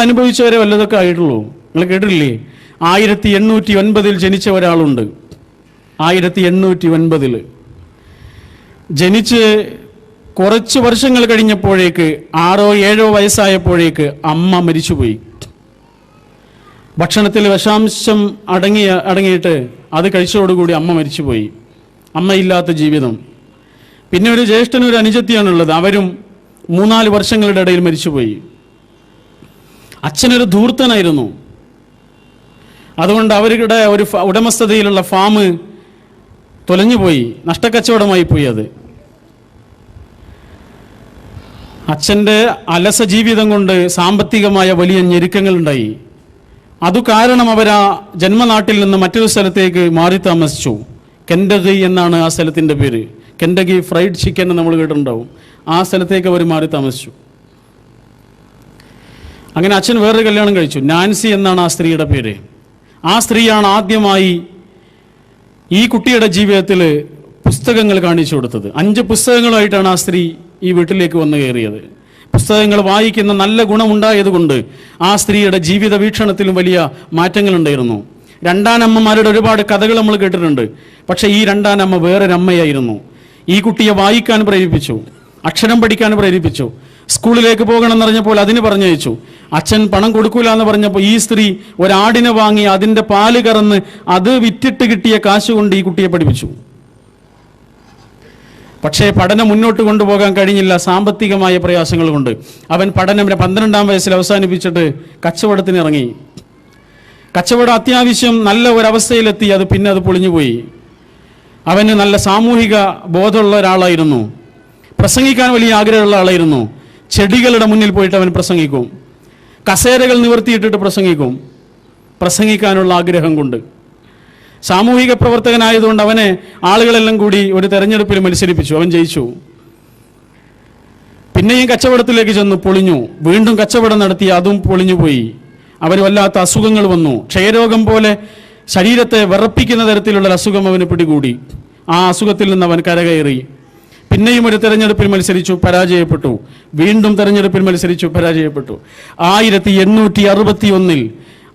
അനുഭവിച്ചവരെ വല്ലതൊക്കെ ആയിട്ടുള്ളൂ. നിങ്ങൾ കേട്ടില്ലേ? 1809 ജനിച്ച ഒരാളുണ്ട്. 1809 ജനിച്ച് കുറച്ച് വർഷങ്ങൾ കഴിഞ്ഞപ്പോഴേക്ക് 6 or 7 വയസ്സായപ്പോഴേക്ക് അമ്മ മരിച്ചുപോയി. ഭക്ഷണത്തിൽ വിഷാംശം അടങ്ങിയിട്ട് അത് കഴിച്ചതോടുകൂടി അമ്മ മരിച്ചുപോയി. അമ്മയില്ലാത്ത ജീവിതം. പിന്നെ ഒരു ജ്യേഷ്ഠനും ഒരു അനുജത്തിയാണുള്ളത്. അവരും 3-4 വർഷങ്ങളുടെ ഇടയിൽ മരിച്ചുപോയി. അച്ഛനൊരു ധൂർത്തനായിരുന്നു. അതുകൊണ്ട് അവരുടെ ഒരു ഉടമസ്ഥതയിലുള്ള ഫാം തൊലഞ്ഞുപോയി, നഷ്ടക്കച്ചവടമായി പോയി. അത് അച്ഛൻ്റെ അലസ ജീവിതം കൊണ്ട് സാമ്പത്തികമായ വലിയ ഞെരുക്കങ്ങളുണ്ടായി. അതു കാരണം അവർ ആ ജന്മനാട്ടിൽ നിന്ന് മറ്റൊരു സ്ഥലത്തേക്ക് മാറി താമസിച്ചു. കെൻഡഗി എന്നാണ് ആ സ്ഥലത്തിൻ്റെ പേര്. കെൻഡഗി ഫ്രൈഡ് ചിക്കൻ നമ്മൾ കേട്ടിട്ടുണ്ടാവും. ആ സ്ഥലത്തേക്ക് അവർ മാറി താമസിച്ചു. അങ്ങനെ അച്ഛൻ വേറൊരു കല്യാണം കഴിച്ചു. നാൻസി എന്നാണ് ആ സ്ത്രീയുടെ പേര്. ആ സ്ത്രീയാണ് ആദ്യമായി ഈ കുട്ടിയുടെ ജീവിതത്തിൽ പുസ്തകങ്ങൾ കാണിച്ചു കൊടുത്തത്. 5 പുസ്തകങ്ങളുമായിട്ടാണ് ആ സ്ത്രീ ഈ വീട്ടിലേക്ക് വന്നു കയറിയത്. പുസ്തകങ്ങൾ വായിക്കുന്ന നല്ല ഗുണമുണ്ടായതുകൊണ്ട് ആ സ്ത്രീയുടെ ജീവിത വീക്ഷണത്തിലും വലിയ മാറ്റങ്ങളുണ്ടായിരുന്നു. രണ്ടാനമ്മമാരുടെ ഒരുപാട് കഥകൾ നമ്മൾ കേട്ടിട്ടുണ്ട്. പക്ഷേ ഈ രണ്ടാനമ്മ വേറൊരമ്മയായിരുന്നു. ഈ കുട്ടിയെ വായിക്കാൻ പ്രേരിപ്പിച്ചു, അക്ഷരം പഠിക്കാൻ പ്രേരിപ്പിച്ചു. സ്കൂളിലേക്ക് പോകണമെന്ന് പറഞ്ഞപ്പോൾ അതിന് പറഞ്ഞയച്ചു. അച്ഛൻ പണം കൊടുക്കൂല എന്ന് പറഞ്ഞപ്പോൾ ഈ സ്ത്രീ ഒരാടിനെ വാങ്ങി അതിൻ്റെ പാല് കറന്ന് അത് വിറ്റിട്ട് കിട്ടിയ കാശ് കൊണ്ട് ഈ കുട്ടിയെ പഠിപ്പിച്ചു. പക്ഷേ പഠനം മുന്നോട്ട് കൊണ്ടുപോകാൻ കഴിഞ്ഞില്ല. സാമ്പത്തികമായ പ്രയാസങ്ങൾ കൊണ്ട് അവൻ പഠനം 12-ാം വയസ്സിൽ അവസാനിപ്പിച്ചിട്ട് കച്ചവടത്തിന് ഇറങ്ങി. കച്ചവടം അത്യാവശ്യം നല്ല ഒരവസ്ഥയിലെത്തി. പിന്നെ അത് പൊളിഞ്ഞുപോയി. അവന് നല്ല സാമൂഹിക ബോധമുള്ള ഒരാളായിരുന്നു. പ്രസംഗിക്കാൻ വലിയ ആഗ്രഹമുള്ള ആളായിരുന്നു. ചെടികളുടെ മുന്നിൽ പോയിട്ട് അവൻ പ്രസംഗിക്കും. കസേരകൾ നിവർത്തിയിട്ടിട്ട് പ്രസംഗിക്കും. പ്രസംഗിക്കാനുള്ള ആഗ്രഹം കൊണ്ട്. സാമൂഹിക പ്രവർത്തകനായതുകൊണ്ട് അവനെ ആളുകളെല്ലാം കൂടി ഒരു തെരഞ്ഞെടുപ്പിൽ മത്സരിപ്പിച്ചു. അവൻ ജയിച്ചു. പിന്നെയും കച്ചവടത്തിലേക്ക് ചെന്നു, പൊളിഞ്ഞു. വീണ്ടും കച്ചവടം നടത്തി, അതും പൊളിഞ്ഞുപോയി. അവന് വല്ലാത്ത അസുഖങ്ങൾ വന്നു. ക്ഷയരോഗം പോലെ ശരീരത്തെ വിറപ്പിക്കുന്ന തരത്തിലുള്ള അസുഖം അവന് പിടികൂടി. ആ അസുഖത്തിൽ നിന്ന് അവൻ കരകയറി. പിന്നെയും ഒരു തെരഞ്ഞെടുപ്പിൽ മത്സരിച്ചു, പരാജയപ്പെട്ടു. വീണ്ടും തെരഞ്ഞെടുപ്പിൽ മത്സരിച്ചു, പരാജയപ്പെട്ടു. 1861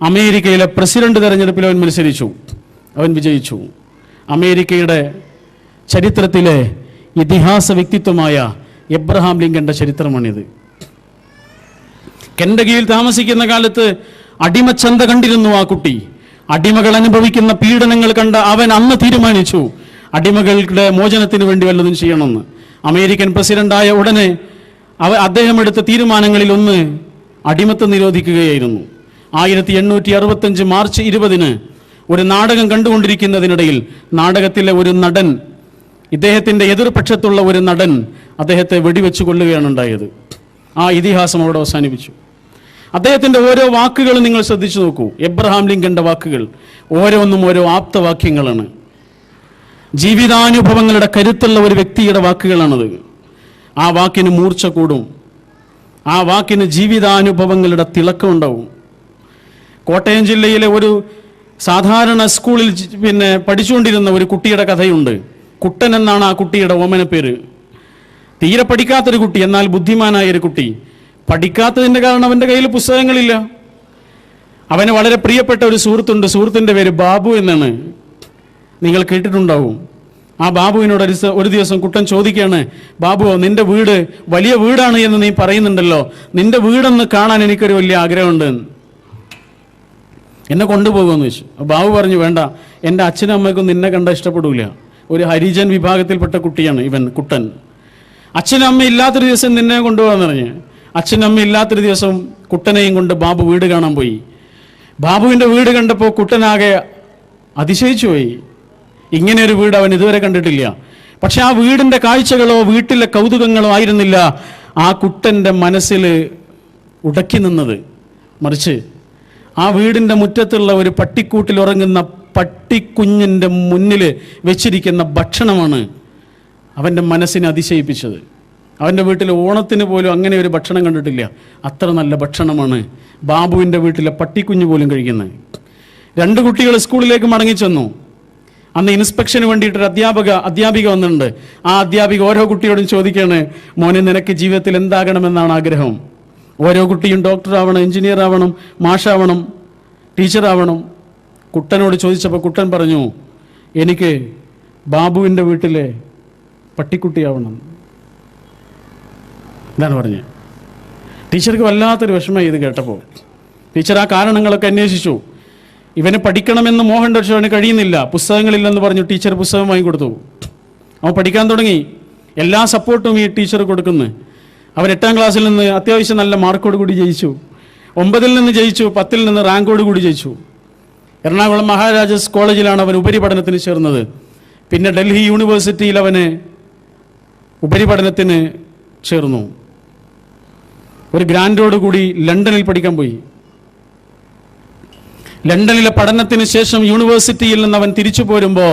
അമേരിക്കയിലെ പ്രസിഡന്റ് തെരഞ്ഞെടുപ്പിൽ അവൻ മത്സരിച്ചു. അവൻ വിജയിച്ചു. അമേരിക്കയുടെ ചരിത്രത്തിലെ ഇതിഹാസ വ്യക്തിത്വമായ എബ്രഹാം ലിങ്കന്റെ ചരിത്രമാണിത്. കെൻഡഗിയിൽ താമസിക്കുന്ന കാലത്ത് അടിമച്ചന്ത കണ്ടിരുന്നു ആ കുട്ടി. അടിമകൾ അനുഭവിക്കുന്ന പീഡനങ്ങൾ കണ്ട അവൻ അന്ന് തീരുമാനിച്ചു അടിമകളുടെ മോചനത്തിന് വേണ്ടി വല്ലതും ചെയ്യണമെന്ന്. അമേരിക്കൻ പ്രസിഡന്റായ ഉടനെ അദ്ദേഹം എടുത്ത തീരുമാനങ്ങളിൽ ഒന്ന് അടിമത്തം നിരോധിക്കുകയായിരുന്നു. 1865 മാർച്ച് 20 ഒരു നാടകം കണ്ടുകൊണ്ടിരിക്കുന്നതിനിടയിൽ നാടകത്തിലെ ഒരു നടൻ, ഇദ്ദേഹത്തിൻ്റെ എതിർപക്ഷത്തുള്ള ഒരു നടൻ അദ്ദേഹത്തെ വെടിവെച്ച് കൊല്ലുകയാണ് ഉണ്ടായത്. ആ ഇതിഹാസം അവിടെ അവസാനിപ്പിച്ചു. അദ്ദേഹത്തിൻ്റെ ഓരോ വാക്കുകളും നിങ്ങൾ ശ്രദ്ധിച്ചു നോക്കൂ. എബ്രഹാം ലിങ്കന്റെ വാക്കുകൾ ഓരോന്നും ഓരോ ആപ്തവാക്യങ്ങളാണ്. ജീവിതാനുഭവങ്ങളുടെ കരുത്തുള്ള ഒരു വ്യക്തിയുടെ വാക്കുകളാണത്. ആ വാക്കിന് മൂർച്ച കൂടും, ആ വാക്കിന് ജീവിതാനുഭവങ്ങളുടെ തിളക്കമുണ്ടാവും. കോട്ടയം ജില്ലയിലെ ഒരു സാധാരണ സ്കൂളിൽ പഠിച്ചുകൊണ്ടിരുന്ന ഒരു കുട്ടിയുടെ കഥയുണ്ട്. കുട്ടൻ എന്നാണ് ആ കുട്ടിയുടെ ഓമന പേര്. തീരെ പഠിക്കാത്തൊരു കുട്ടി, എന്നാൽ ബുദ്ധിമാനായൊരു കുട്ടി. പഠിക്കാത്തതിൻ്റെ കാരണം അവൻ്റെ കയ്യിൽ പുസ്തകങ്ങളില്ല. അവന് വളരെ പ്രിയപ്പെട്ട ഒരു സുഹൃത്തുണ്ട്. സുഹൃത്തിൻ്റെ പേര് ബാബു എന്നാണ്. നിങ്ങൾ കേട്ടിട്ടുണ്ടാവും. ആ ബാബുവിനോട് ഒരു ദിവസം കുട്ടൻ ചോദിക്കുകയാണ്, ബാബു, നിന്റെ വീട് വലിയ വീടാണ് എന്ന് നീ പറയുന്നുണ്ടല്ലോ, നിന്റെ വീടൊന്ന് കാണാൻ എനിക്കൊരു വലിയ ആഗ്രഹമുണ്ട്, എന്നെ കൊണ്ടുപോകുമെന്ന് ചോദിച്ചു. ബാബു പറഞ്ഞു, വേണ്ട, എൻ്റെ അച്ഛനും അമ്മയ്ക്കും നിന്നെ കണ്ട ഇഷ്ടപ്പെടില്ല. ഒരു ഹരിജൻ വിഭാഗത്തിൽപ്പെട്ട കുട്ടിയാണ് ഇവൻ കുട്ടൻ. അച്ഛനും അമ്മ ഇല്ലാത്തൊരു ദിവസം നിന്നെ കൊണ്ടുപോകാന്ന് പറഞ്ഞ് അച്ഛനും അമ്മ ഇല്ലാത്തൊരു ദിവസം കുട്ടനെയും കൊണ്ട് ബാബു വീട് കാണാൻ പോയി. ബാബുവിൻ്റെ വീട് കണ്ടപ്പോൾ കുട്ടനാകെ അതിശയിച്ചു പോയി. ഇങ്ങനെ ഒരു വീട് അവൻ ഇതുവരെ കണ്ടിട്ടില്ല. പക്ഷെ ആ വീടിൻ്റെ കാഴ്ചകളോ വീട്ടിലെ കൗതുകങ്ങളോ ആയിരുന്നില്ല ആ കുട്ടൻ്റെ മനസ്സിൽ ഉടക്കി നിന്നത്. മറിച്ച് ആ വീടിൻ്റെ മുറ്റത്തുള്ള ഒരു പട്ടിക്കൂട്ടിൽ ഉറങ്ങുന്ന പട്ടിക്കുഞ്ഞിൻ്റെ മുന്നിൽ വെച്ചിരിക്കുന്ന ഭക്ഷണമാണ് അവൻ്റെ മനസ്സിനെ അതിശയിപ്പിച്ചത്. അവൻ്റെ വീട്ടിൽ ഓണത്തിന് പോലും അങ്ങനെ ഒരു ഭക്ഷണം കണ്ടിട്ടില്ല. അത്ര നല്ല ഭക്ഷണമാണ് ബാബുവിൻ്റെ വീട്ടിലെ പട്ടിക്കുഞ്ഞ് പോലും കഴിക്കുന്നത്. 2 കുട്ടികൾ സ്കൂളിലേക്ക് മടങ്ങിച്ചെന്നു. അന്ന് ഇൻസ്പെക്ഷന് വേണ്ടിയിട്ടൊരു അധ്യാപിക വന്നിട്ടുണ്ട്. ആ അധ്യാപിക ഓരോ കുട്ടിയോടും ചോദിക്കുകയാണ്, മോനെ, നിനക്ക് ജീവിതത്തിൽ എന്താകണമെന്നാണ് ആഗ്രഹം? ഓരോ കുട്ടിയും ഡോക്ടറാവണം, എഞ്ചിനീയർ ആവണം, മാഷാവണം, ടീച്ചറാവണം. കുട്ടനോട് ചോദിച്ചപ്പോൾ കുട്ടൻ പറഞ്ഞു, എനിക്ക് ബാബുവിൻ്റെ വീട്ടിലെ പട്ടിക്കുട്ടിയാവണം. എന്താണ് പറഞ്ഞത്? ടീച്ചർക്ക് വല്ലാത്തൊരു വിഷമം ഇത് കേട്ടപ്പോൾ. ടീച്ചർ ആ കാരണങ്ങളൊക്കെ അന്വേഷിച്ചു. ഇവന് പഠിക്കണമെന്ന് മോഹൻ പക്ഷേ അവന് കഴിയുന്നില്ല, പുസ്തകങ്ങളില്ലെന്ന് പറഞ്ഞു. ടീച്ചർ പുസ്തകം വാങ്ങിക്കൊടുത്തു. അവൻ പഠിക്കാൻ തുടങ്ങി. എല്ലാ സപ്പോർട്ടും ഈ ടീച്ചർ കൊടുക്കുന്നു. അവൻ 8ാം ക്ലാസ്സിൽ നിന്ന് അത്യാവശ്യം നല്ല മാർക്കോട് കൂടി ജയിച്ചു. 9ൽ നിന്ന് ജയിച്ചു, 10ൽ നിന്ന് റാങ്കോട് കൂടി ജയിച്ചു. എറണാകുളം മഹാരാജാസ് കോളേജിലാണ് അവൻ ഉപരിപഠനത്തിന് ചേർന്നത്. പിന്നെ ഡൽഹി യൂണിവേഴ്സിറ്റിയിൽ അവന് ഉപരിപഠനത്തിന് ചേർന്നു. ഒരു ഗ്രാൻഡോട് കൂടി ലണ്ടനിൽ പഠിക്കാൻ പോയി. ലണ്ടനിലെ പഠനത്തിന് ശേഷം യൂണിവേഴ്സിറ്റിയിൽ നിന്ന് അവൻ തിരിച്ചു പോരുമ്പോൾ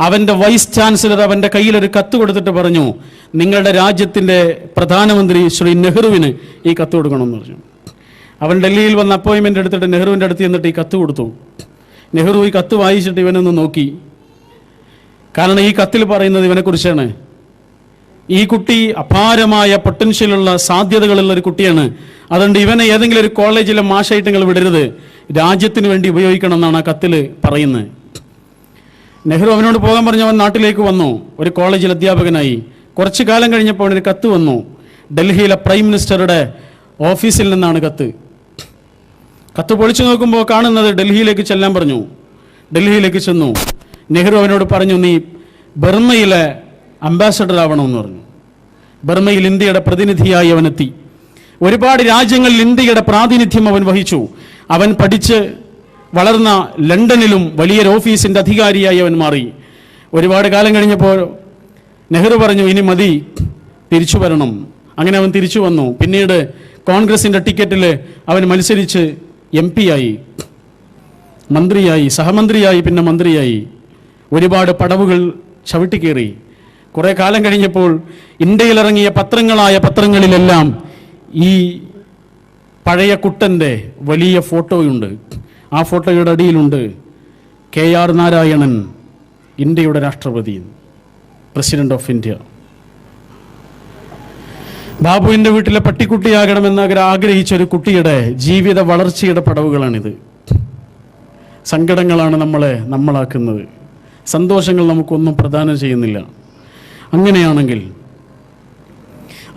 അവൻ്റെ വൈസ് ചാൻസലർ അവൻ്റെ കയ്യിലൊരു കത്ത് കൊടുത്തിട്ട് പറഞ്ഞു, നിങ്ങളുടെ രാജ്യത്തിൻ്റെ പ്രധാനമന്ത്രി ശ്രീ നെഹ്റുവിന് ഈ കത്ത് കൊടുക്കണമെന്ന് പറഞ്ഞു. അവൻ ഡൽഹിയിൽ വന്ന് അപ്പോയിൻമെൻ്റ് എടുത്തിട്ട് നെഹ്റുവിൻ്റെ അടുത്ത് ചെന്നിട്ട് ഈ കത്ത് കൊടുത്തു. നെഹ്റു ഈ കത്ത് വായിച്ചിട്ട് ഇവനൊന്ന് നോക്കി. കാരണം ഈ കത്തിൽ പറയുന്നത് ഇവനെക്കുറിച്ചാണ്. ഈ കുട്ടി അപാരമായ പൊട്ടൻഷ്യലുള്ള സാധ്യതകളുള്ള ഒരു കുട്ടിയാണ്. അതുകൊണ്ട് ഇവനെ ഏതെങ്കിലും ഒരു കോളേജിലെ മാഷായിട്ട് നിങ്ങൾ വിടരുത്, രാജ്യത്തിന് വേണ്ടി ഉപയോഗിക്കണം എന്നാണ് ആ കത്തിൽ പറയുന്നത്. നെഹ്റു അവനോട് പോകാൻ പറഞ്ഞ് അവൻ നാട്ടിലേക്ക് വന്നു. ഒരു കോളേജിൽ അധ്യാപകനായി. കുറച്ചു കാലം കഴിഞ്ഞപ്പോൾ അവനൊരു കത്ത് വന്നു. ഡൽഹിയിലെ പ്രൈം മിനിസ്റ്ററുടെ ഓഫീസിൽ നിന്നാണ് കത്ത്. കത്ത് പൊളിച്ചു നോക്കുമ്പോൾ കാണുന്നത് ഡൽഹിയിലേക്ക് ചെല്ലാൻ പറഞ്ഞു. ഡൽഹിയിലേക്ക് ചെന്നു. നെഹ്റു അവനോട് പറഞ്ഞു, നീ ബർമ്മയിലെ അംബാസഡർ ആവണമെന്ന് പറഞ്ഞു. ബർമ്മയിൽ ഇന്ത്യയുടെ പ്രതിനിധിയായി അവനെത്തി. ഒരുപാട് രാജ്യങ്ങളിൽ ഇന്ത്യയുടെ പ്രാതിനിധ്യം അവൻ വഹിച്ചു. അവൻ പഠിച്ച് വളർന്ന ലണ്ടനിലും വലിയൊരു ഓഫീസിൻ്റെ അധികാരിയായി അവൻ മാറി. ഒരുപാട് കാലം കഴിഞ്ഞപ്പോൾ നെഹ്റു പറഞ്ഞു, ഇനി മതി, തിരിച്ചു വരണം. അങ്ങനെ അവൻ തിരിച്ചു വന്നു. പിന്നീട് കോൺഗ്രസിൻ്റെ ടിക്കറ്റിൽ അവൻ മത്സരിച്ച് MP ആയി, മന്ത്രിയായി, സഹമന്ത്രിയായി, പിന്നെ മന്ത്രിയായി. ഒരുപാട് പടവുകൾ ചവിട്ടിക്കേറി. കുറേ കാലം കഴിഞ്ഞപ്പോൾ ഇന്ത്യയിലിറങ്ങിയ പത്രങ്ങളിലെല്ലാം ഈ പഴയ കുട്ടൻ്റെ വലിയ ഫോട്ടോയുണ്ട്. ആ ഫോട്ടോയുടെ അടിയിലുണ്ട് KR നാരായണൻ, ഇന്ത്യയുടെ രാഷ്ട്രപതി, പ്രസിഡന്റ് ഓഫ് ഇന്ത്യ. ബാബുവിൻ്റെ വീട്ടിലെ പട്ടിക്കുട്ടിയാകണമെന്ന് ആഗ്രഹിച്ച ഒരു കുട്ടിയുടെ ജീവിത വളർച്ചയുടെ പടവുകളാണിത്. സങ്കടങ്ങളാണ് നമ്മളാക്കുന്നത്. സന്തോഷങ്ങൾ നമുക്കൊന്നും പ്രദാനം ചെയ്യുന്നില്ല. അങ്ങനെയാണെങ്കിൽ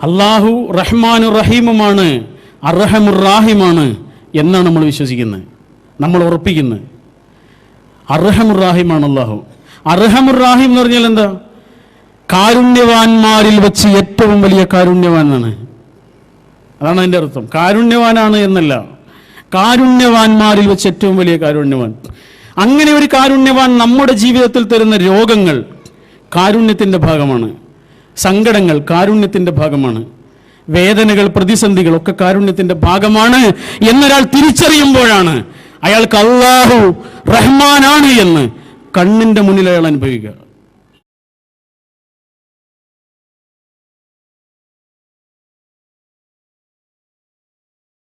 അള്ളാഹു റഹ്മാനു റഹീമുമാണ്, അർഹമുറാഹിമാണ് എന്നാണ് നമ്മൾ വിശ്വസിക്കുന്നത്, നമ്മൾ ഉറപ്പിക്കുന്നത്. അർഹമുറാഹിമാണ് അള്ളാഹു. അർഹമുറാഹിം എന്ന് പറഞ്ഞാൽ എന്താ? കാരുണ്യവാന്മാരിൽ വെച്ച് ഏറ്റവും വലിയ കാരുണ്യവാൻ എന്നാണ്. അതാണ് അതിൻ്റെ അർത്ഥം. കാരുണ്യവാനാണ് എന്നല്ല, കാരുണ്യവാന്മാരിൽ വെച്ച് ഏറ്റവും വലിയ കാരുണ്യവാൻ. അങ്ങനെ ഒരു കാരുണ്യവാൻ നമ്മുടെ ജീവിതത്തിൽ തരുന്ന രോഗങ്ങൾ കാരുണ്യത്തിൻ്റെ ഭാഗമാണ്. സങ്കടങ്ങൾ കാരുണ്യത്തിൻ്റെ ഭാഗമാണ്. വേദനകൾ, പ്രതിസന്ധികൾ ഒക്കെ കാരുണ്യത്തിൻ്റെ ഭാഗമാണ് എന്നൊരാൾ തിരിച്ചറിയുമ്പോഴാണ് അയാൾക്ക് അല്ലാഹു റഹ്മാനാണ് എന്ന് കണ്ണിൻ്റെ മുന്നിൽ അയാൾ അനുഭവിക്കുക.